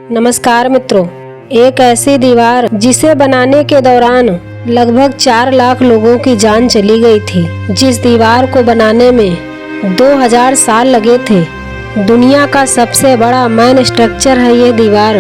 नमस्कार मित्रों, एक ऐसी दीवार जिसे बनाने के दौरान लगभग 4 लाख लोगों की जान चली गई थी। जिस दीवार को बनाने में 2000 साल लगे थे। दुनिया का सबसे बड़ा मैन स्ट्रक्चर है ये दीवार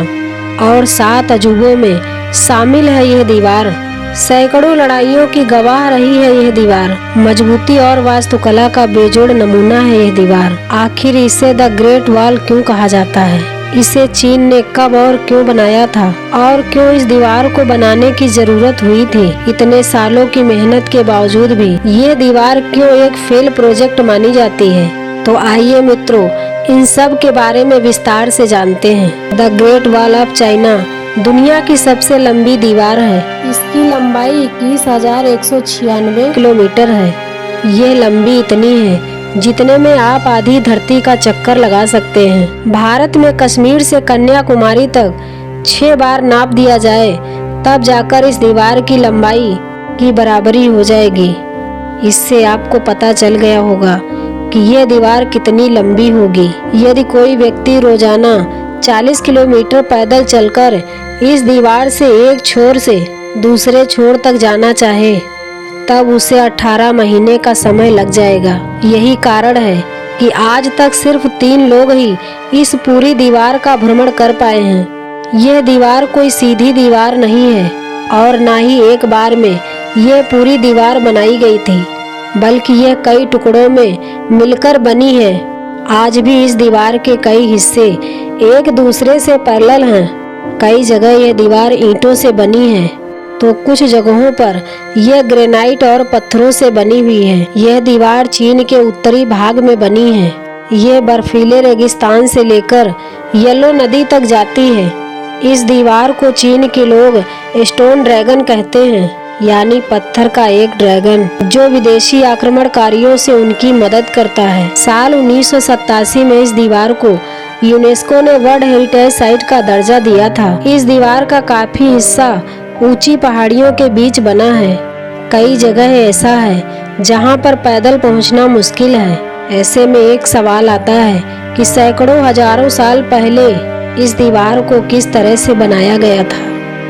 और 7 अजूबों में शामिल है यह दीवार। सैकड़ों लड़ाइयों की गवाह रही है यह दीवार। मजबूती और वास्तुकला का बेजोड़ नमूना है यह दीवार। आखिर इसे द ग्रेट वॉल क्यों कहा जाता है? इसे चीन ने कब और क्यों बनाया था और क्यों इस दीवार को बनाने की जरूरत हुई थी? इतने सालों की मेहनत के बावजूद भी ये दीवार क्यों एक फेल प्रोजेक्ट मानी जाती है? तो आइए मित्रों, इन सब के बारे में विस्तार से जानते हैं। The great wall of China दुनिया की सबसे लंबी दीवार है। इसकी लंबाई 21,196 किलोमीटर है। ये लंबी इतनी है जितने में आप आधी धरती का चक्कर लगा सकते हैं। भारत में कश्मीर से कन्याकुमारी तक 6 बार नाप दिया जाए तब जाकर इस दीवार की लंबाई की बराबरी हो जाएगी। इससे आपको पता चल गया होगा कि यह दीवार कितनी लंबी होगी। यदि कोई व्यक्ति रोजाना 40 किलोमीटर पैदल चलकर इस दीवार से एक छोर से दूसरे छोर तक जाना चाहे तब उसे 18 महीने का समय लग जाएगा। यही कारण है कि आज तक सिर्फ 3 लोग ही इस पूरी दीवार का भ्रमण कर पाए हैं। यह दीवार कोई सीधी दीवार नहीं है और ना ही एक बार में यह पूरी दीवार बनाई गई थी, बल्कि यह कई टुकड़ों में मिलकर बनी है। आज भी इस दीवार के कई हिस्से एक दूसरे से पैरेलल हैं। कई जगह यह दीवार ईंटों से बनी है तो कुछ जगहों पर यह ग्रेनाइट और पत्थरों से बनी हुई है। यह दीवार चीन के उत्तरी भाग में बनी है। यह बर्फीले रेगिस्तान से लेकर येलो नदी तक जाती है। इस दीवार को चीन के लोग स्टोन ड्रैगन कहते हैं, यानी पत्थर का एक ड्रैगन जो विदेशी आक्रमणकारियों से उनकी मदद करता है। साल 1987 में इस दीवार को यूनेस्को ने वर्ल्ड हेरिटेज साइट का दर्जा दिया था। इस दीवार का काफी हिस्सा ऊंची पहाड़ियों के बीच बना है। कई जगह ऐसा है जहां पर पैदल पहुंचना मुश्किल है। ऐसे में एक सवाल आता है कि सैकड़ों हजारों साल पहले इस दीवार को किस तरह से बनाया गया था।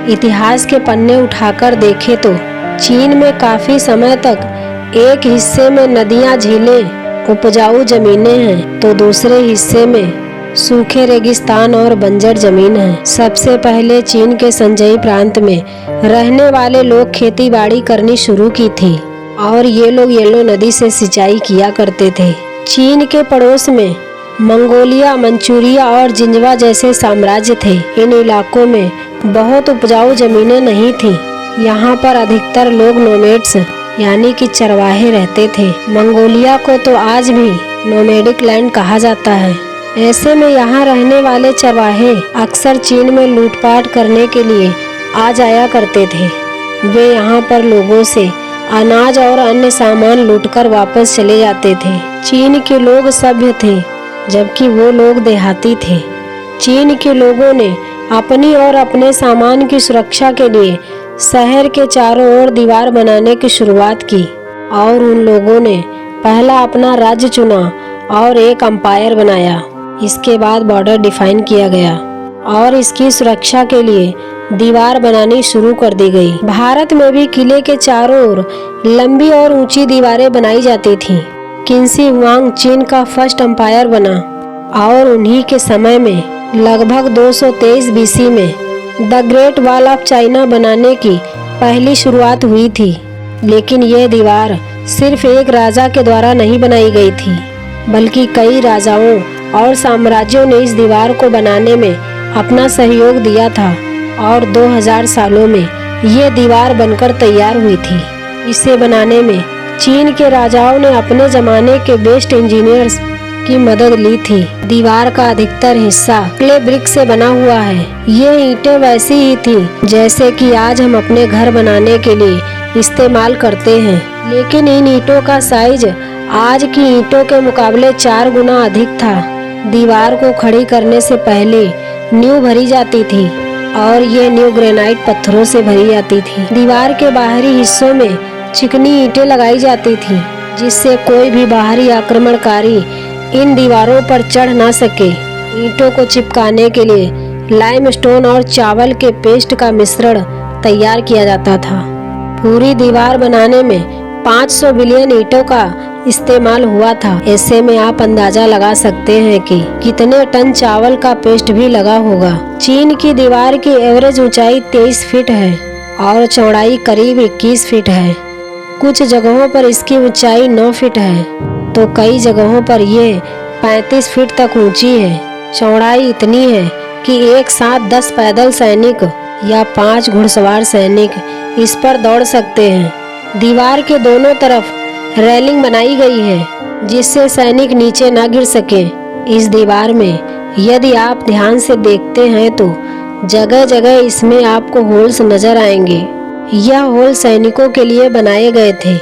इतिहास के पन्ने उठाकर देखें तो चीन में काफी समय तक एक हिस्से में नदियां, झीलें, उपजाऊ जमीनें हैं तो दूसरे हिस्से में सूखे रेगिस्तान और बंजर जमीन है। सबसे पहले चीन के संजई प्रांत में रहने वाले लोग खेती बाड़ी करनी शुरू की थी और ये लोग येलो नदी से सिंचाई किया करते थे। चीन के पड़ोस में मंगोलिया, मंचूरिया और जिंजवा जैसे साम्राज्य थे। इन इलाकों में बहुत उपजाऊ जमीनें नहीं थी। यहाँ पर अधिकतर लोग नोमैड्स यानी कि चरवाहे रहते थे। मंगोलिया को तो आज भी नोमैडिक लैंड कहा जाता है। ऐसे में यहाँ रहने वाले चरवाहे अक्सर चीन में लूटपाट करने के लिए आ जाया करते थे। वे यहाँ पर लोगों से अनाज और अन्य सामान लूटकर वापस चले जाते थे। चीन के लोग सभ्य थे जबकि वो लोग देहाती थे। चीन के लोगों ने अपनी और अपने सामान की सुरक्षा के लिए शहर के चारों ओर दीवार बनाने की शुरुआत की और उन लोगों ने पहला अपना राज्य चुना और एक अंपायर बनाया। इसके बाद बॉर्डर डिफाइन किया गया और इसकी सुरक्षा के लिए दीवार बनानी शुरू कर दी गई। भारत में भी किले के चारों ओर लंबी और ऊंची दीवारें बनाई जाती थीं। किन्सी हुआंग चीन का फर्स्ट अंपायर बना और उन्हीं के समय में लगभग 223 बीसी में the great wall of China बनाने की पहली शुरुआत हुई थी। लेकिन यह दीवार सिर्फ एक राजा के द्वारा नहीं बनाई गई थी, बल्कि कई राजाओं और साम्राज्यों ने इस दीवार को बनाने में अपना सहयोग दिया था और 2000 सालों में ये दीवार बनकर तैयार हुई थी। इसे बनाने में चीन के राजाओं ने अपने जमाने के बेस्ट इंजीनियर्स की मदद ली थी। दीवार का अधिकतर हिस्सा क्ले ब्रिक से बना हुआ है। ये ईंटें वैसी ही थी जैसे कि आज हम अपने घर बनाने के लिए इस्तेमाल करते हैं, लेकिन इन ईंटों का साइज आज की ईंटों के मुकाबले 4 गुना अधिक था। दीवार को खड़ी करने से पहले नींव भरी जाती थी और ये नींव ग्रेनाइट पत्थरों से भरी जाती थी। दीवार के बाहरी हिस्सों में चिकनी ईंटें लगाई जाती थी जिससे कोई भी बाहरी आक्रमणकारी इन दीवारों पर चढ़ ना सके। ईंटों को चिपकाने के लिए लाइमस्टोन और चावल के पेस्ट का मिश्रण तैयार किया जाता था। पूरी दीवार बनाने में 500 बिलियन ईंटों का इस्तेमाल हुआ था। ऐसे में आप अंदाजा लगा सकते हैं कि कितने टन चावल का पेस्ट भी लगा होगा। चीन की दीवार की एवरेज ऊंचाई 23 फीट है और चौड़ाई करीब 21 फीट है। कुछ जगहों पर इसकी ऊंचाई 9 फीट है तो कई जगहों पर ये 35 फीट तक ऊंची है। चौड़ाई इतनी है कि एक साथ 10 पैदल सैनिक या 5 घुड़सवार सैनिक इस पर दौड़ सकते हैं। दीवार के दोनों तरफ रेलिंग बनाई गई है जिससे सैनिक नीचे ना गिर सके। इस दीवार में यदि आप ध्यान से देखते हैं तो जगह जगह इसमें आपको होल्स नजर आएंगे। यह होल सैनिकों के लिए बनाए गए थे।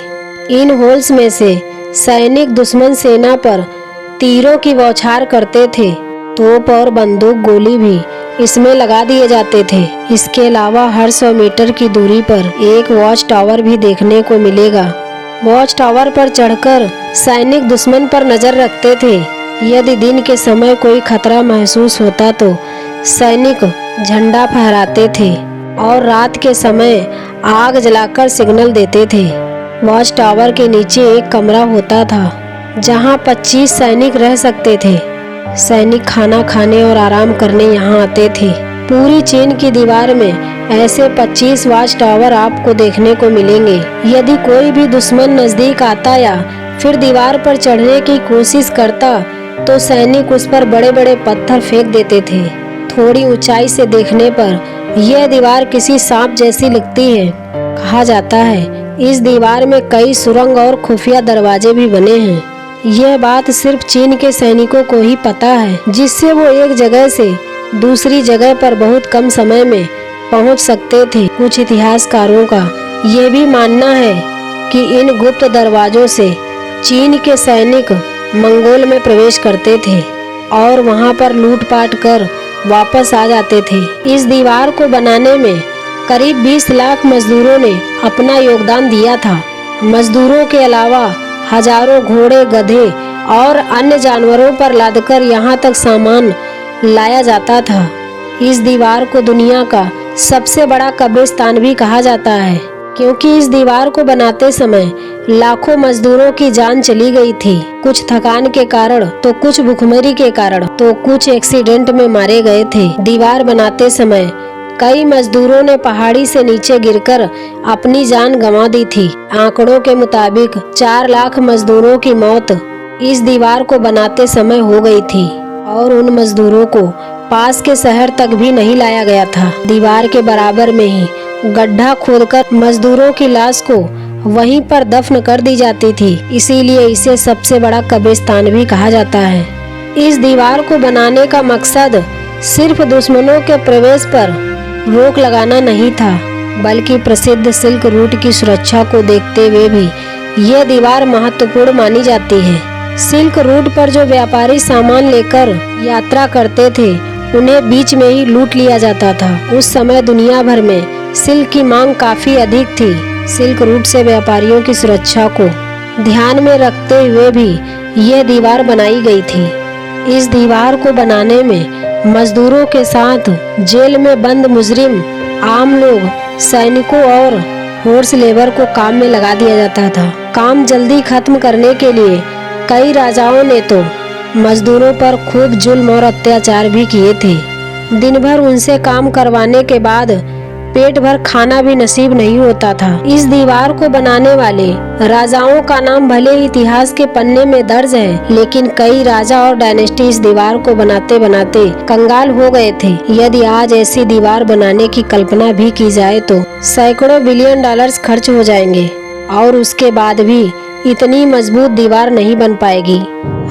इन होल्स में से सैनिक दुश्मन सेना पर तीरों की बौछार करते थे। तोप और बंदूक गोली भी इसमें लगा दिए जाते थे। इसके अलावा हर 100 मीटर की दूरी पर एक वॉच टावर भी देखने को मिलेगा। वॉच टावर पर चढ़कर सैनिक दुश्मन पर नजर रखते थे। यदि दिन के समय कोई खतरा महसूस होता तो सैनिक झंडा फहराते थे और रात के समय आग जलाकर सिग्नल देते थे। वॉच टावर के नीचे एक कमरा होता था जहां 25 सैनिक रह सकते थे। सैनिक खाना खाने और आराम करने यहाँ आते थे। पूरी चीन की दीवार में ऐसे 25 वॉच टावर आपको देखने को मिलेंगे। यदि कोई भी दुश्मन नजदीक आता या फिर दीवार पर चढ़ने की कोशिश करता तो सैनिक उस पर बड़े बड़े पत्थर फेंक देते थे। थोड़ी ऊंचाई से देखने पर यह दीवार किसी सांप जैसी लगती है। कहा जाता है इस दीवार में कई सुरंग और खुफिया दरवाजे भी बने हैं। यह बात सिर्फ चीन के सैनिकों को ही पता है, जिससे वो एक जगह से दूसरी जगह पर बहुत कम समय में पहुंच सकते थे। कुछ इतिहासकारों का यह भी मानना है कि इन गुप्त दरवाजों से चीन के सैनिक मंगोल में प्रवेश करते थे और वहां पर लूटपाट कर वापस आ जाते थे। इस दीवार को बनाने में करीब 20 लाख मजदूरों ने अपना योगदान दिया था। मजदूरों के अलावा हजारों घोड़े, गधे और अन्य जानवरों पर लादकर यहाँ तक सामान लाया जाता था। इस दीवार को दुनिया का सबसे बड़ा कब्रिस्तान भी कहा जाता है, क्योंकि इस दीवार को बनाते समय लाखों मजदूरों की जान चली गई थी। कुछ थकान के कारण तो कुछ भूखमरी के कारण तो कुछ एक्सीडेंट में मारे गए थे। दीवार बनाते समय कई मजदूरों ने पहाड़ी से नीचे गिरकर अपनी जान गंवा दी थी। आंकड़ों के मुताबिक 4 लाख मजदूरों की मौत इस दीवार को बनाते समय हो गई थी और उन मजदूरों को पास के शहर तक भी नहीं लाया गया था। दीवार के बराबर में ही गड्ढा खोदकर मजदूरों की लाश को वहीं पर दफन कर दी जाती थी, इसीलिए इसे सबसे बड़ा कब्रिस्तान भी कहा जाता है। इस दीवार को बनाने का मकसद सिर्फ दुश्मनों के प्रवेश पर रोक लगाना नहीं था, बल्कि प्रसिद्ध सिल्क रूट की सुरक्षा को देखते हुए भी यह दीवार महत्वपूर्ण मानी जाती है। सिल्क रूट पर जो व्यापारी सामान लेकर यात्रा करते थे उन्हें बीच में ही लूट लिया जाता था। उस समय दुनिया भर में सिल्क की मांग काफी अधिक थी। सिल्क रूट से व्यापारियों की सुरक्षा को ध्यान में रखते हुए भी यह दीवार बनाई गई थी। इस दीवार को बनाने में मजदूरों के साथ जेल में बंद मुजरिम, आम लोग, सैनिकों और फोर्स लेबर को काम में लगा दिया जाता था। काम जल्दी खत्म करने के लिए कई राजाओं ने तो मजदूरों पर खूब जुल्म और अत्याचार भी किए थे। दिन भर उनसे काम करवाने के बाद पेट भर खाना भी नसीब नहीं होता था। इस दीवार को बनाने वाले राजाओं का नाम भले ही इतिहास के पन्ने में दर्ज है, लेकिन कई राजा और डायनेस्टी इस दीवार को बनाते बनाते कंगाल हो गए थे। यदि आज ऐसी दीवार बनाने की कल्पना भी की जाए तो सैकड़ों बिलियन डॉलर्स खर्च हो जाएंगे और उसके बाद भी इतनी मजबूत दीवार नहीं बन पाएगी।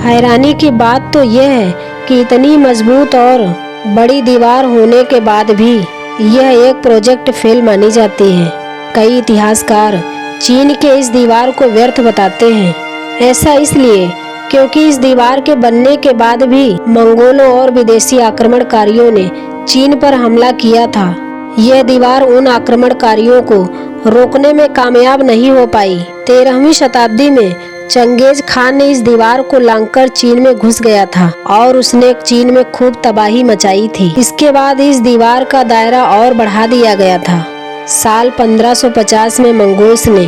हैरानी की बात तो यह है कि इतनी मजबूत और बड़ी दीवार होने के बाद भी यह एक प्रोजेक्ट फेल मानी जाती है। कई इतिहासकार चीन के इस दीवार को व्यर्थ बताते हैं। ऐसा इसलिए क्योंकि इस दीवार के बनने के बाद भी मंगोलों और विदेशी आक्रमणकारियों ने चीन पर हमला किया था। यह दीवार उन आक्रमणकारियों को रोकने में कामयाब नहीं हो पाई। 13वीं शताब्दी में चंगेज खान ने इस दीवार को लांघकर चीन में घुस गया था और उसने चीन में खूब तबाही मचाई थी। इसके बाद इस दीवार का दायरा और बढ़ा दिया गया था। साल 1550 में मंगोल्स ने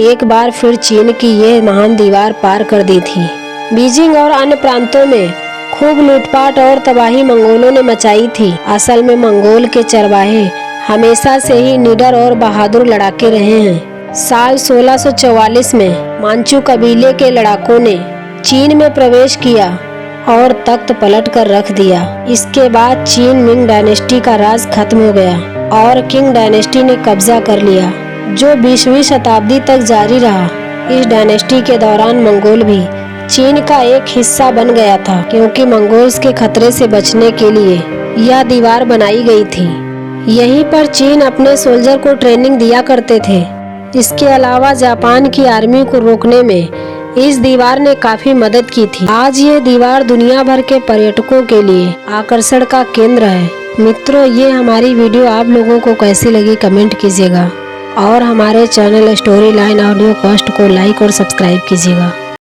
एक बार फिर चीन की यह महान दीवार पार कर दी थी। बीजिंग और अन्य प्रांतों में खूब लूटपाट और तबाही मंगोलों ने मचाई थी। असल में मंगोल के चरवाहे हमेशा से ही निडर और बहादुर लड़ाके रहे हैं। साल 1644 में मांचू कबीले के लड़ाकों ने चीन में प्रवेश किया और तख्त पलट कर रख दिया। इसके बाद चीन मिंग डायनेस्टी का राज खत्म हो गया और किंग डायनेस्टी ने कब्जा कर लिया, जो 20वीं शताब्दी तक जारी रहा। इस डायनेस्टी के दौरान मंगोल भी चीन का एक हिस्सा बन गया था, क्योंकि मंगोल्स के खतरे से बचने के लिए यह दीवार बनाई गई थी। यहीं पर चीन अपने सोल्जर को ट्रेनिंग दिया करते थे। इसके अलावा जापान की आर्मी को रोकने में इस दीवार ने काफी मदद की थी। आज ये दीवार दुनिया भर के पर्यटकों के लिए आकर्षण का केंद्र है। मित्रों, ये हमारी वीडियो आप लोगों को कैसी लगी कमेंट कीजिएगा और हमारे channel story line audio cast को लाइक और सब्सक्राइब कीजिएगा।